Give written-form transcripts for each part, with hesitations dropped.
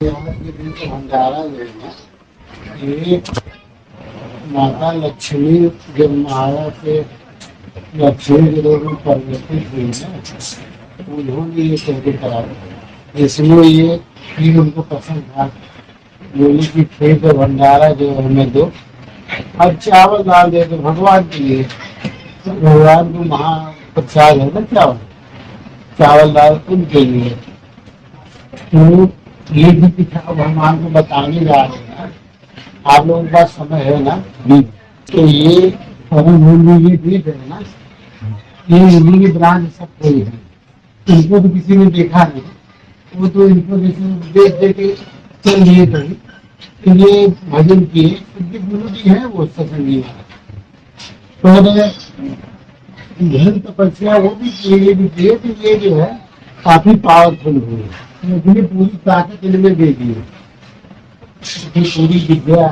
के दिन का भंडारा जो है ना, ये माता लक्ष्मी जब महाराज से लक्ष्मी के रूप में परिवर्तित हुई ना, उन्होंने ये कैसे करा इसलिए ये फिर उनको पसंद था। बोली कि ठीक है, भंडारा जो है हमें दो और चावल डाल दे तो भगवान के लिए, तो भगवान को महाप्रसाद है ना चावल, चावल दाल उनके लिए। तो ये भी पिछा भगवान को बताने जा रहे हैं। आप लोगों के पास समय है ना, तो ये परम भूमि ये द्वीप है ना, ये इन्हीं की ब्रांच सब कोई है। इनको तो किसी ने देखा नहीं, वो तो इनको देख देख के चल दिए कहीं, तो ये भजन किए, उनके गुरु जी हैं वो सत्संगी महाराज। पर धन तपस्या वो भी किए, तो ये जो है काफी पावरफुल हुई, मुझे पूरी ताकत इनमें दे दी, पूरी विद्या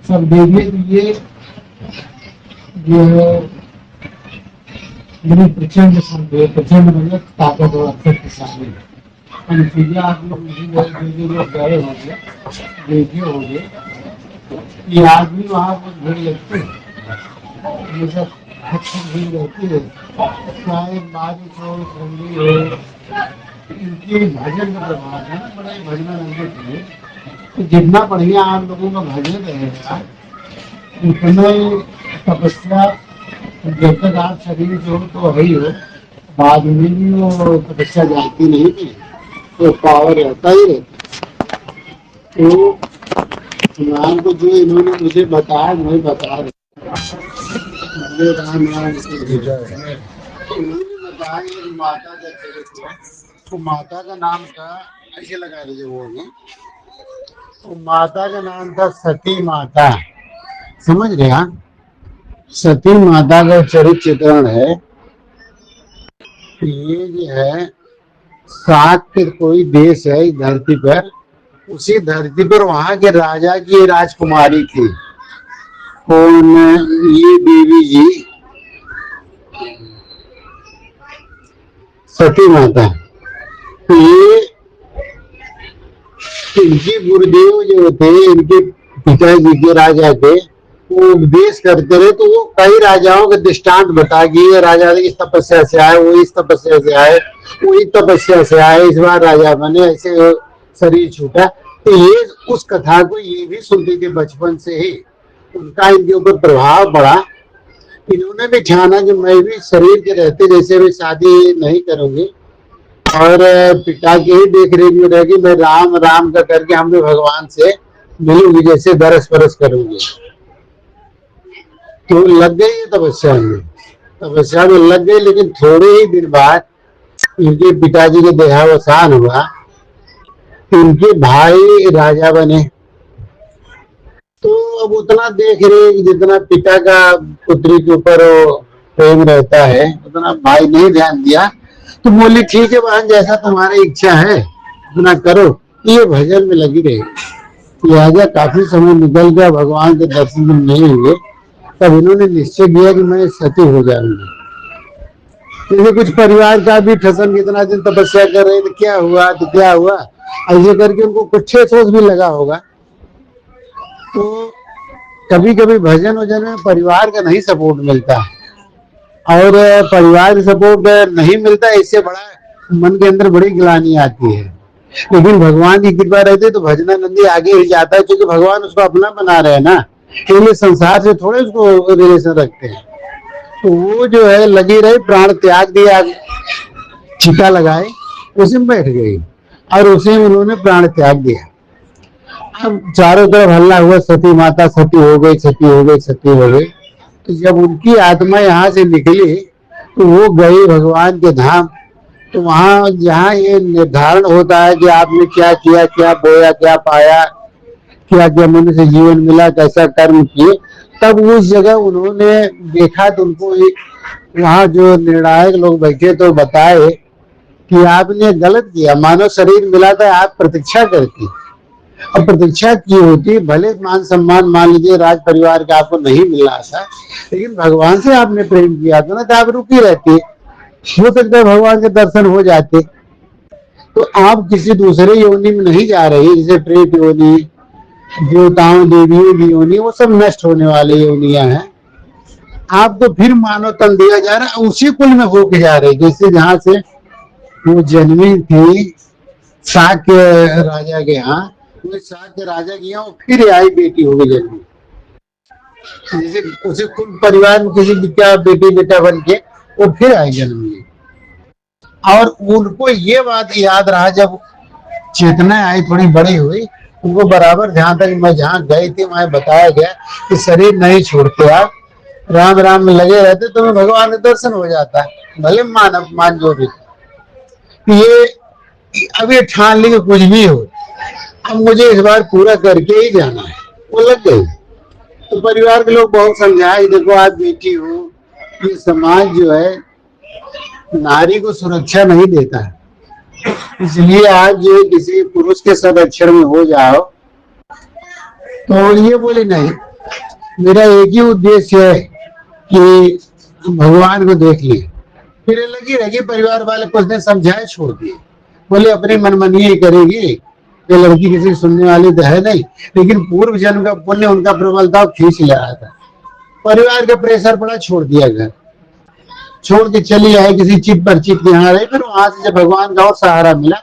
सब दे दिए। तो ये जो है मेरी प्रचंड मतलब ताकत और शक्तिशाली आप लोग गए होंगे, देखे होंगे, ये आदमी वहाँ पर भीड़ लगते ये सब भीड़ रहती है, चाहे बारिश हो ठंडी हो, इनके भजन का प्रभाव है ना, बड़ा भजन रहने के लिए। तो जितना बढ़िया आप लोगों का भजन रहेगा, उतना ही तपस्या, जब तक आप शरीर से हो तो है ही हो, बाद में भी वो तपस्या जाती नहीं थी, तो पावर रहता ही रहता। तो भगवान को जो इन्होंने मुझे बताया, मैं बता रहा माता का चरित्र, तो माता का नाम था, ऐसे लगा दीजिए वो में, तो माता का नाम था सती माता, समझ रहे हैं? सती माता का चरित्र चित्रण है। ये जो है सात के कोई देश है इस धरती पर, उसी धरती पर वहां के राजा की राजकुमारी थी, कौन? ये देवी जी सती माता। तो ये इनके गुरुदेव जो थे, इनके पिताजी के राजा के, वो उपदेश करते रहे, तो वो कई राजाओं के दृष्टांत बता कि ये राजा इस तपस्या से आए, वो इस तपस्या से आए, वो इस तपस्या से आए, इस बार राजा बने, ऐसे शरीर छूटा। तो ये उस कथा को ये भी सुनते थे बचपन से ही, उनका इनके ऊपर प्रभाव पड़ा। इन्होंने भी ठाना कि मैं भी शरीर के रहते जैसे भी शादी नहीं करूंगी और पिता की ही देख रेख में रहेगी, मैं राम राम का करके हम भी भगवान से मिलूंगी, जैसे दरस परस करूंगी। तो लग गई तपस्या में लग गई, लेकिन थोड़े ही दिन बाद इनके पिताजी के देहावसान हुआ, इनके भाई राजा बने। तो अब उतना देख रहे जितना पिता का पुत्री के ऊपर प्रेम रहता है, उतना भाई नहीं ध्यान दिया। तो बोली ठीक है बहन, जैसा तुम्हारी इच्छा है उतना करो। ये भजन में लगी रही। लिहाजा काफी समय निकल गया, भगवान के दर्शन नहीं हुए, तब इन्होंने निश्चय किया कि मैं सती हो जाऊंगी। जैसे कुछ परिवार का भी ठसन, कितना दिन तपस्या कर रहे थे, क्या हुआ तो क्या हुआ, ऐसे करके उनको कुछ सोच भी लगा होगा। तो कभी कभी भजन वजन में परिवार का नहीं सपोर्ट मिलता, और परिवार सपोर्ट नहीं मिलता, इससे बड़ा मन के अंदर बड़ी गिलानी आती है। लेकिन भगवान की कृपा रहती तो भजनानंदी आगे ही जाता है, क्योंकि भगवान उसको अपना बना रहे हैं ना, इसलिए संसार से थोड़े उसको रिलेशन रखते हैं। तो वो जो है लगी रही, प्राण त्याग दिया, चिता लगाए, उसी में बैठ गई और उसी में उन्होंने प्राण त्याग दिया। अब चारों तरफ हल्ला हुआ, सती माता सती हो गई, सती हो गई, सती हो गई। तो जब उनकी आत्मा यहाँ से निकली तो वो गई भगवान के धाम। तो वहां जहाँ ये निर्धारण होता है कि आपने क्या किया, क्या बोया, क्या पाया, क्या क्या मनुष्य जीवन मिला, कैसा कर्म किए, तब उस जगह उन्होंने देखा। तो उनको एक वहाँ जो निर्णायक लोग बैठे तो बताए कि आपने गलत किया, मानव शरीर मिला था, आप प्रतीक्षा करती, अब प्रतीक्षा की होती, भले मान सम्मान मान लीजिए राज परिवार का आपको नहीं मिला था, लेकिन भगवान से आपने प्रेम किया था ना, तो आप रुकी रहती, हो सकता है भगवान के दर्शन हो जाते। तो तो आप किसी दूसरे योनि में नहीं जा रही, जैसे प्रेत योनि, देवताओं देवियों की योनि, वो सब नष्ट होने वाली योनियां हैं। आपको फिर मानव तन दिया जा रहा है, उसी कुल में होके जा रही, जैसे जहां से वो जन्मी थी शाक्य राजा के यहाँ, वो शाक्य राजा के यहाँ फिर आई बेटी हो गई जन्मी, जैसे उसी कुल परिवार में किसी क्या बेटी बेटा बन के वो फिर आई जन्म ली। और उनको ये बात याद रहा, जब चेतना आई थोड़ी बड़ी हुई, उनको बराबर जहां तक मैं जहाँ गई थी वहां बताया गया कि शरीर नहीं छोड़ते आप, राम राम में लगे रहते, तुम्हें भगवान का दर्शन हो जाता है, भले मान मान जो भी। ये अब ये ठान ली कि कुछ भी हो, अब मुझे इस बार पूरा करके ही जाना है, वो लग गई। तो परिवार के लोग बहुत समझाए, देखो आप बेटी हो, ये समाज जो है नारी को सुरक्षा नहीं देता है, इसलिए आप जो किसी पुरुष के संरक्षण में हो जाओ। तो ये बोली नहीं, मेरा एक ही उद्देश्य है कि भगवान को देख लिए। फिर लगी रही, परिवार वाले कुछ दिन समझाए, छोड़ दिए, बोले अपनी मनमानी ही करेगी, ये लड़की किसी सुनने वाली तो है नहीं, लेकिन पूर्व जन्म का पुण्य उनका प्रबल था, खींच ले रहा था। परिवार का प्रेशर पड़ा, छोड़ दिया, घर छोड़ के चली आए किसी चिप पर चिप यहाँ रहे। फिर वहां से जब भगवान का और सहारा मिला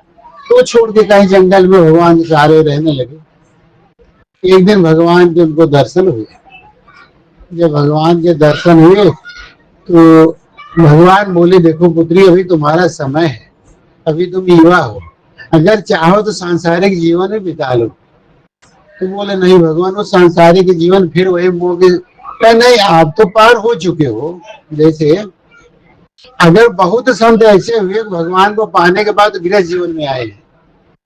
तो छोड़ के कहीं जंगल में भगवान के सहारे रहने लगे। एक दिन भगवान के उनको दर्शन हुए, जब भगवान के दर्शन हुए तो भगवान बोले, देखो पुत्री, अभी तुम्हारा समय है, अभी तुम युवा हो, अगर चाहो तो सांसारिक जीवन में बिता लो। तो बोले नहीं भगवान, वो सांसारिक जीवन फिर वही मोह के, नहीं आप तो पार हो चुके हो। जैसे अगर बहुत संत ऐसे हुए भगवान को पाने के बाद गृह जीवन में आए,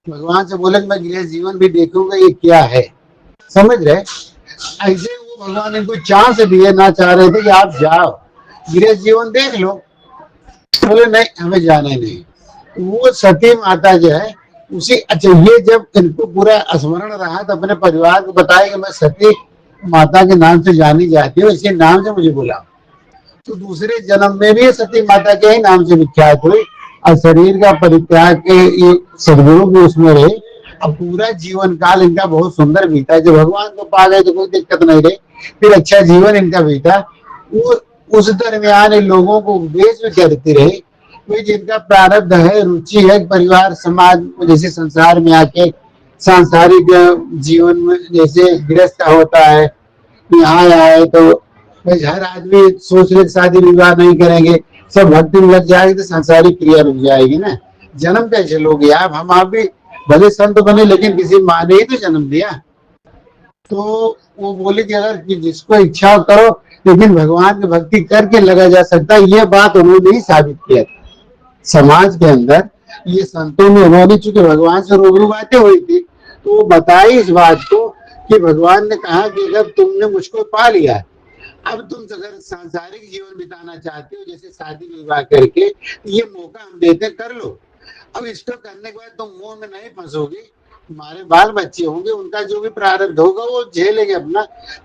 भगवान से बोले मैं गृह जीवन भी देखूंगा ये क्या है, समझ रहे, ऐसे वो भगवान इनको चांस दिए, ना चाह रहे थे कि आप जाओ गृह जीवन देख लो, बोले नहीं हमें जाने नहीं। वो सती माता जो है उसी, अच्छा ये जब इनको पूरा स्मरण रहा तो अपने परिवार को बताया कि मैं सती माता के नाम से जानी जाती हूँ, इसके नाम से मुझे बुलाओ। तो दूसरे जन्म में भी सती माता के ही नाम से विख्यात हुई, और शरीर का परित्याग के ये सदगुरु भी उसमें रहे। अब पूरा जीवन काल इनका बहुत सुंदर बीता, जब भगवान को पा गए तो कोई दिक्कत नहीं रही, फिर अच्छा जीवन इनका बीता। वो उस दरमियान इन लोगों को उपदेश भी करती रही, कोई जिनका प्रारब्ध है, रुचि है, परिवार समाज जैसे संसार में आके सांसारिक जीवन में जैसे गृहस्थ होता है, यहाँ आए तो हर आदमी सोच रहे शादी विवाह नहीं करेंगे, सब भक्ति में लग जाएगी तो सांसारिक क्रिया रुक जाएगी ना, जन्म कैसे लोगे आप, हम आप भी भले संत बने लेकिन किसी माँ ने ही तो जन्म दिया। तो वो बोले कि अगर जिसको इच्छा करो, लेकिन भगवान की भक्ति करके लगा जा सकता है, ये बात उन्होंने ही साबित किया था समाज के अंदर। ये संतों में उन्होंने चूंकि भगवान से रूबरू बातें हुई थी तो वो बताई इस बात को कि भगवान ने कहा कि अगर तुमने मुझको पा लिया, अब तुम अगर सांसारिक जीवन बिताना चाहते हो जैसे शादी विवाह करके, ये मौका हम देते, कर लो। अब इसको करने के बाद तुम मोह में नहीं फंसोगे, तुम्हारे बाल बच्चे होंगे, उनका जो भी प्रारब्ध होगा वो झेलेंगे अपना,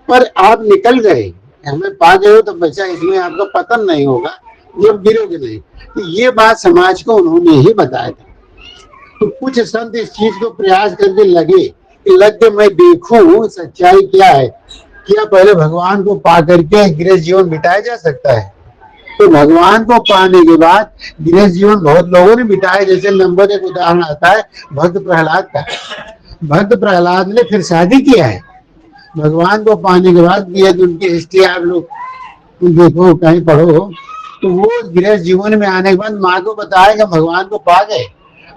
पर आप निकल गए, हमें पा गए हो तो बचा, इसमें आपका पतन नहीं होगा, जब गिरोगे नहीं। तो ये बात समाज को उन्होंने ही बताया था। तो कुछ संत इस चीज को प्रयास करके लग के मैं देखूं सच्चाई क्या है, क्या पहले भगवान को पा करके गृह जीवन बिताया जा सकता है। तो भगवान को पाने के बाद गृह जीवन बहुत लोगों ने बिताया, जैसे नंबर एक उदाहरण आता है भक्त प्रहलाद का। भक्त प्रहलाद ने फिर शादी किया है भगवान को पाने के बाद, उनकी हिस्ट्री आप लोग देखो कहीं पढ़ो, तो वो गृह जीवन में आने के बाद माँ को बताया कि भगवान को पा गए,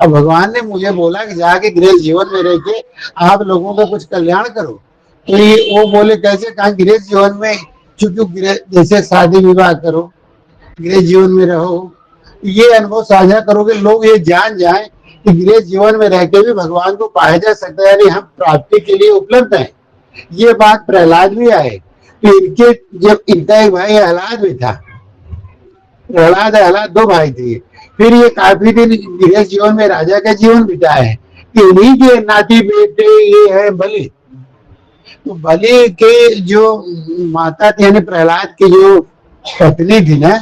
अब भगवान ने मुझे बोला कि जाके गृह जीवन में रह के आप लोगों का कुछ कल्याण करो। तो ये वो बोले कैसे, कहा गृह जीवन में चूंकि जैसे शादी विवाह करो, गृह जीवन में रहो, ये अनुभव साझा करोगे, लोग ये जान जाए कि गृह जीवन में रह के भी भगवान को पाया जा सकता है, यानी हम प्राप्ति के लिए उपलब्ध हैं। ये बात प्रहलाद भी आए, तो इनके जब इनका एक भाई आह्लाद भी था, प्रहलाद आह्लाद दो भाई थे, फिर ये काफी दिन गृह जीवन में राजा का जीवन बिताए हैं। इन्हीं के नाती बेटे ये है बलि। तो बलि के जो माता थी यानी प्रहलाद की जो पत्नी थी ना,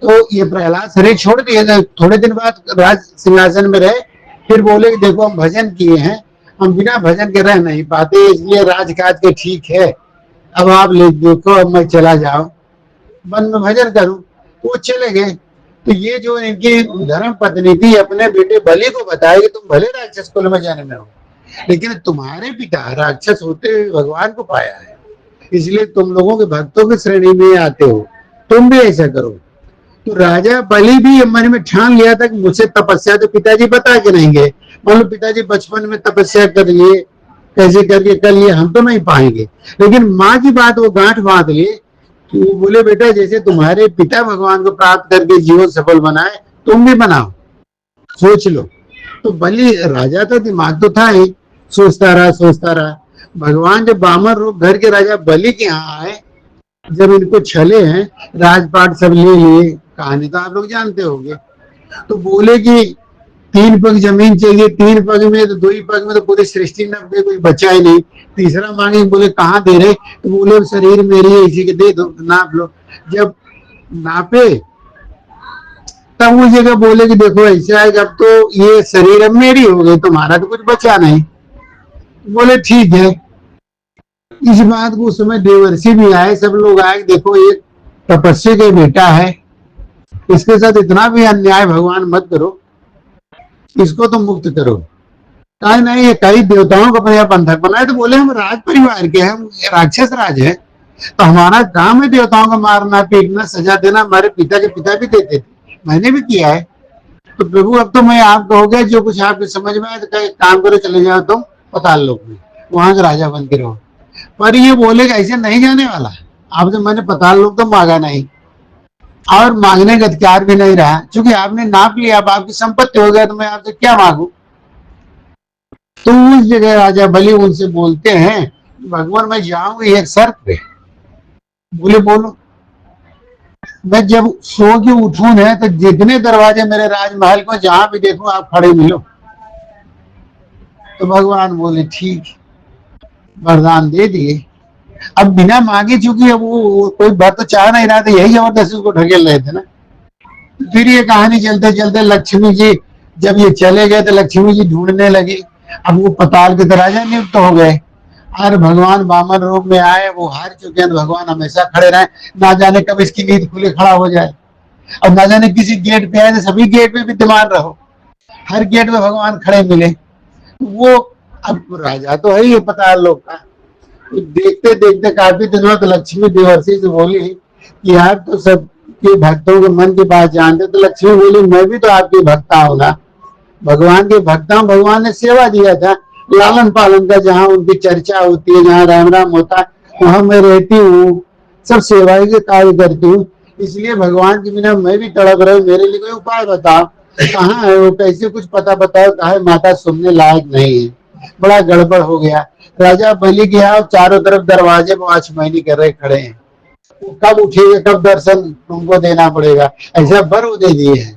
तो ये प्रहलाद शरीर छोड़ दिए, थोड़े दिन बाद राज सिंहासन में रहे, फिर बोले कि देखो हम भजन किए हैं, हम बिना भजन के रह नहीं पाते, इसलिए राजकाज के ठीक है, अब आप ले देखो, अब मैं चला जाऊं, वन में भजन करूं। तो वो चले गए। तो ये जो इनकी धर्म पत्नी थी अपने बेटे बलि को बताया कि तुम भले राक्षस कुल में जन्मे हो, लेकिन तुम्हारे पिता राक्षस होते हुए भगवान को पाया है, इसलिए तुम लोगों के भक्तों की श्रेणी में आते हो, तुम भी ऐसा करो। तो राजा बलि भी मन में ठान लिया था कि मुझसे तपस्या तो पिताजी बता के नहीं गए, मान लो पिताजी बचपन में तपस्या कर लिए, कैसे करके कर लिए, हम तो नहीं पाएंगे, लेकिन माँ की बात वो गांठ बांध लिए कि वो बोले बेटा जैसे तुम्हारे पिता भगवान को प्राप्त करके जीवन सफल बनाए, तुम भी बनाओ, सोच लो। तो बलि राजा था, दिमाग तो था ही, सोचता रहा। भगवान जब बामन रूप धर के राजा बलि के यहाँ आए, जब इनको छले हैं, राजपाट सब ले लिए, कहानी तो आप लोग जानते होंगे। तो बोले कि 3 पग जमीन चाहिए, 3 पग में तो 2 ही पग में तो पूरी सृष्टि नप दे, कोई बचा ही नहीं। तीसरा मांगे, बोले कहाँ दे रहे, तो बोले शरीर मेरी है, इसी के दे दो, नाप लो। जब नापे तब वो जगह बोले कि देखो ऐसा है, अब तो ये शरीर अब मेरी हो गई, तुम्हारा तो कुछ बचा नहीं। बोले ठीक है। इस बात को उस समय देवर्षि भी आए, सब लोग आए, देखो ये तपस्या का बेटा है, इसके साथ इतना भी अन्याय भगवान मत करो, इसको तो मुक्त करो। कहा नहीं, ये कई देवताओं का परिवार बंधक बनाए। तो बोले हम राज परिवार के हैं, राक्षस राज है, तो हमारा काम है देवताओं को मारना, पीटना, सजा देना, हमारे पिता के पिता भी देते थे, मैंने भी किया है। तो प्रभु अब तो मैं आपको हो गया, जो कुछ आपके समझ में आए तो कहीं काम करो, चले जाओ तुम पताल लोक में, वहां के राजा बन के रहो। पर ये बोले कि ऐसे नहीं जाने वाला, आपसे मैंने पताल लोक तो मांगा नहीं, और मांगने का अधिकार भी नहीं रहा, क्योंकि आपने नाप लिया, अब आपकी संपत्ति हो गया, तो मैं आपसे क्या मांगू। तो उस जगह राजा बलि उनसे बोलते हैं, भगवान मैं जाऊंगी एक शर्त पे। बोले बोलो। मैं जब सो के उठूं है तो जितने दरवाजे मेरे राजमहल को जहां भी देखो आप खड़े मिलो। तो भगवान बोले ठीक, वरदान दे दिए। अब बिना मांगे, चूंकि अब वो कोई बात तो चाह नहीं रहा था, यही जबरदस्ती उसको ढकेल रहे थे ना। फिर ये कहानी चलते चलते लक्ष्मी जी जब ये चले गए तो लक्ष्मी जी ढूंढने लगी। अब वो पताल के राजा नियुक्त हो गए, और भगवान वामन रूप में आए, वो हार चुके हैं, भगवान हमेशा खड़े रहे, ना जाने कब इसकी नींद खुले खड़ा हो जाए, और ना जाने किसी गेट पे आए तो सभी गेट पे विद्यमान रहो, हर गेट में भगवान खड़े मिले। वो अब राजा तो है ही पताल लोक का। देखते देखते काफी दिनों तो लक्ष्मी देवर्षि से बोली कि आप तो सबके भक्तों के मन की बात जानते। तो लक्ष्मी बोली मैं भी तो आपकी भक्ता हूँ ना, भगवान के भक्ता हूँ, भगवान ने सेवा दिया था लालन पालन का, जहाँ उनकी चर्चा होती है, जहाँ राम राम होता है, वहां मैं रहती हूँ, सब सेवाई के कार्य करती हूँ, इसलिए भगवान के बिना मैं भी तड़प रही, मेरे लिए कोई उपाय बताओ, कहाँ है वो, कैसे कुछ पता बताओ। कहा माता सुनने लायक नहीं है, बड़ा गड़बड़ हो गया। राजा बलि गया और चारों तरफ दरवाजे वॉचमैनी कर रहे खड़े हैं, वो कब उठेगा, कब दर्शन तुमको देना पड़ेगा, ऐसा बर वो दे दिए हैं।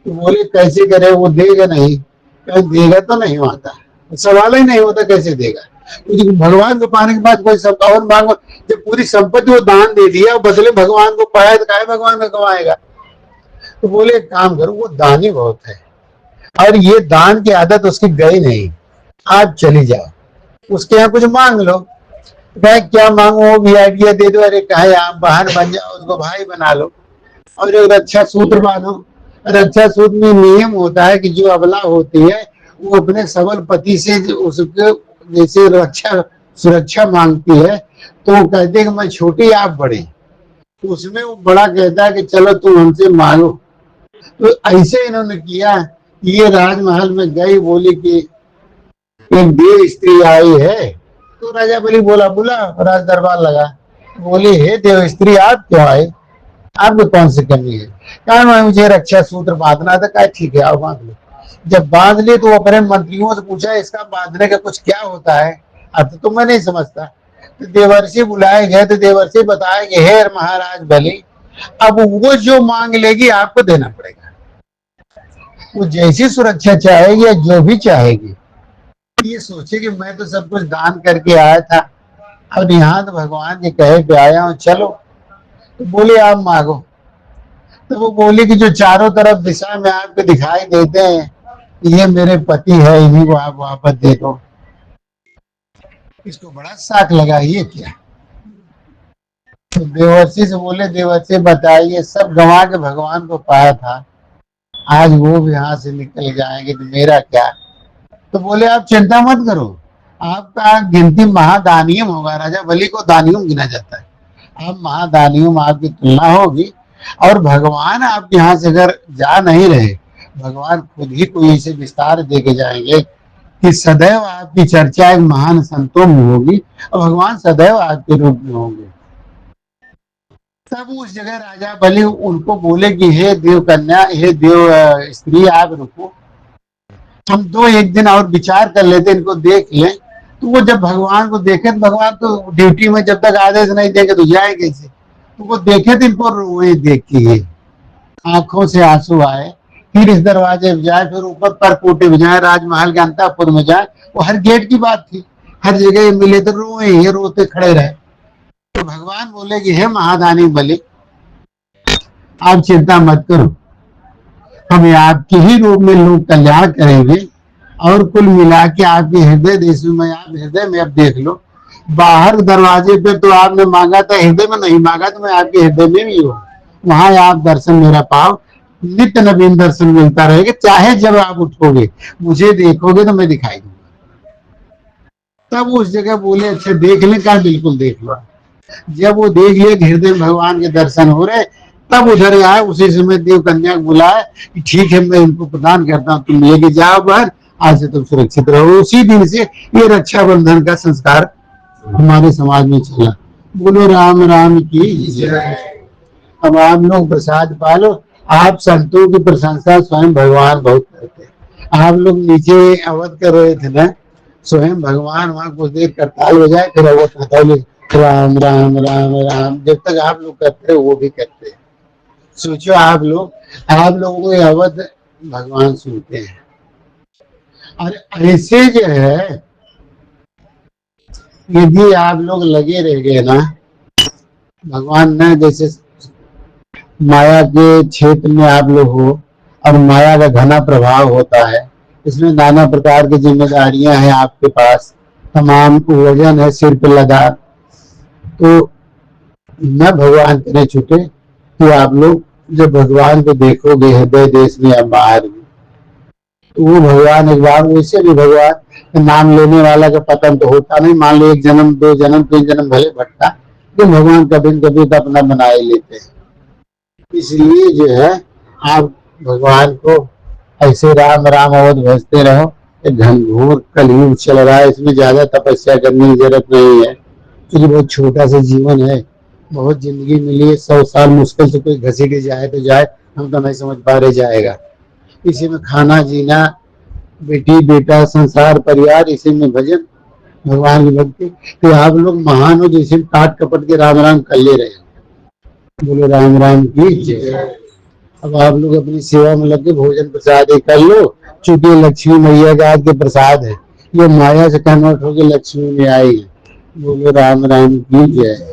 तो बोले कैसे करे, वो देगा नहीं, देगा तो नहीं आता, सवाल ही नहीं होता कैसे देगा, क्योंकि भगवान को पाने के बाद कोई सब और मांगो। जब पूरी संपत्ति वो दान दे दिया, बदले भगवान को पाया तो काहे भगवान का कमाएगा। तो बोले एक काम करो, वो दानी बहुत है और ये दान की आदत उसकी गई नहीं, आप चली जाओ उसके यहाँ कुछ मांग लो। भाई क्या मांगो, वो भी आइडिया दे दो, अरे कहे आप बहन बन जाओ, उसको भाई बना लो, और एक रक्षा सूत्र बांधो। रक्षा सूत्र में नियम होता है कि जो अबला होती है वो अपने सबल पति से उसके जैसे रक्षा सुरक्षा मांगती है, तो वो कहते हैं कि मैं छोटी आप बड़े, तो उसमें वो बड़ा कहता है कि चलो तुम हमसे मांगो। तो ऐसे इन्होंने किया। ये राजमहल में गई, बोली कि एक देव स्त्री आई है। तो राजा बलि बोला, बुला, राज दरबार लगा। बोली हे देव स्त्री आप क्यों आए, आपको कौन सी कमी है। कहा मुझे रक्षा सूत्र बांधना था। कहा ठीक है आओ बांध लो। जब बांध ले तो अपने मंत्रियों से पूछा इसका बांधने का कुछ क्या होता है, अब तो मैं नहीं समझता। तो देवर्षि बुलाए गए, तो देवर्षि बताए कि हे महाराज बलि, अब वो जो मांग लेगी आपको देना पड़ेगा, वो जैसी सुरक्षा चाहेगी या जो भी चाहेगी। ये सोचे कि मैं तो सब कुछ दान करके आया था, अब यहाँ तो भगवान के कहे पे आया हूँ, चलो। तो बोले आप मांगो। तो वो बोली कि जो चारों तरफ दिशा में आपको दिखाई देते हैं ये मेरे पति है, इन्हीं को आप वापस दे दो। इसको बड़ा शौक लगा, ये क्या। तो देवर्षि से बोले, देवर्षि बताइए, सब गंवा के भगवान को पाया था, आज वो भी यहाँ से निकल जाएंगे तो मेरा क्या। तो बोले आप चिंता मत करो, आपका गिनती महादानियम होगा, राजा बलि को दानियम गिना जाता है, आप महादानियम आपकी तुलना होगी। और भगवान आपके यहाँ से अगर जा नहीं रहे, भगवान खुद ही कोई ऐसे विस्तार दे के जाएंगे कि सदैव आपकी चर्चा एक महान संतों में होगी और भगवान सदैव आपके रूप में होंगे। तब उस जगह राजा बलि उनको बोले कि हे देव कन्या, हे देव स्त्री, आप रुको, हम दो एक दिन और विचार कर लेते, इनको देख लें। तो वो जब भगवान को देखे, तो भगवान तो ड्यूटी में जब तक आदेश नहीं देंगे तो जाए कैसे। तो वो देखे तो इनको रोए देख के, आंखों से आंसू आए, फिर इस दरवाजे में जाए, फिर ऊपर परकोटे में जाए, राजमहल के अंतःपुर में जाए, वो हर गेट की बात थी, हर जगह मिले तो रोए, ये रोते खड़े रहे। तो भगवान बोले कि हे महादानी बलि, आप चिंता मत करो, हम आपके ही रूप में लोग कल्याण करेंगे। और कुल मिला के आपके हृदय देश में, आप हृदय में अब देख लो, बाहर दरवाजे पे तो आपने मांगा था, हृदय में नहीं मांगा, तो मैं आपके हृदय में भी हूँ, वहां आप दर्शन मेरा पाओ, नित्य नवीन दर्शन मिलता रहेगा, चाहे जब आप उठोगे मुझे देखोगे तो मैं दिखाई दूंगा। तब उस जगह बोले अच्छा देख ले, क्या बिल्कुल देख लो। जब वो देख लिया हृदय में भगवान के दर्शन हो रहे, तब उधर आए, उसी समय देव कन्या को बुलाया कि ठीक है मैं इनको प्रदान करता हूँ, तुम लेके जाओ बाहर, आज से तुम सुरक्षित रहो। उसी दिन से ये रक्षाबंधन का संस्कार हमारे समाज में चला। बोलो राम राम की जय। अब आप लोग प्रसाद पालो, आप संतों की प्रशंसा स्वयं भगवान बहुत करते हैं। आप लोग नीचे अवध कर रहे थे ना, स्वयं भगवान वहां कुछ देर करताल हो जाए, फिर अवध करताल राम राम राम राम, जब तक आप लोग करते हैं वो भी करते हैं। सोचो आप लोगों को अवध भगवान सुनते हैं। और ऐसे जो है, यदि आप लोग लगे रह गए ना, भगवान ने जैसे माया के क्षेत्र में आप लोग हो, और माया का घना प्रभाव होता है, इसमें नाना प्रकार की जिम्मेदारियां हैं आपके पास, तमाम वजन है सिर पे लगा, तो न भगवान करे छूटे कि आप लोग जब भगवान को देखोगे हृदय देश में या बाहर में, तो वो भगवान एक बार, वैसे भी भगवान नाम लेने वाला का पतन तो होता नहीं, मान लो एक जन्म, दो जन्म, तीन जन्म भले भटका, तो भगवान कभी न कभी तो अपना बना ही लेते हैं। इसलिए जो है आप भगवान को ऐसे राम राम अवध भजते रहो। घनघोर कलयुग चल रहा है, इसमें ज्यादा तपस्या करने की जरूरत नहीं है, क्योंकि बहुत छोटा सा जीवन है, बहुत जिंदगी मिली है, 100 साल मुश्किल से कोई घसी के जाए तो जाए, हम तो नहीं समझ पा रहे जाएगा। इसी में खाना जीना, बेटी बेटा संसार परिवार, इसी में भजन भगवान की भक्ति। तो आप लोग महान हो, जैसे काट कपट के राम राम कर ले रहे। बोलो राम राम की जय। अब आप लोग अपनी सेवा में लग के भोजन प्रसाद कर लो, चूंकि लक्ष्मी मैया का आज के प्रसाद है, ये माया से कन्वर्ट होकर लक्ष्मी में आई है। बोलो राम राम की जय।